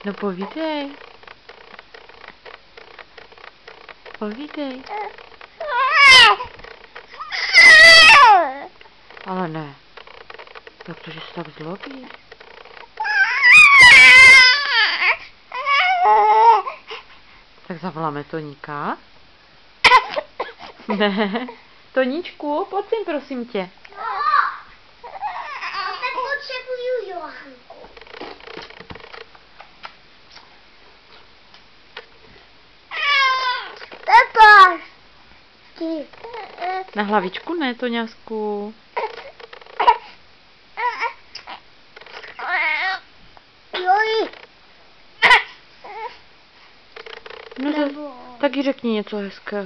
No povídej. Povídej. Ale ne. Protože se tak zlobí. Tak zavoláme Toníka. Ne. Toníčku, pojď sem, prosím tě. Tak potřebuju Johanku. Pepa! Na hlavičku ne, Toňasku. Joj. No taky řekni něco hezkého.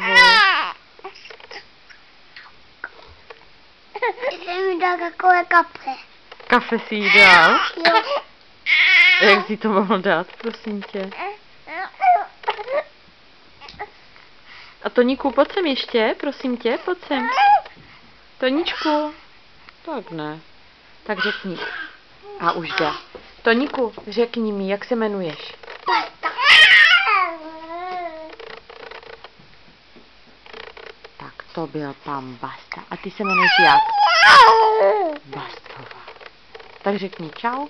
Jsi mi dal takové kafe. Kafe si jí dal? Jo. Jak jsi to mohl dát, prosím tě? A Toníku, pojď sem ještě, prosím tě, pojď sem. Toníčku. Tak ne. Tak řekni. A už jde. Toníku, řekni mi, jak se jmenuješ. Basta. Tak to byl pan Basta. A ty se jmenuješ jak? Bastová. Tak řekni čau.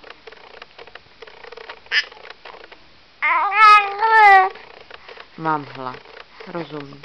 Mám hlad. Rozumím.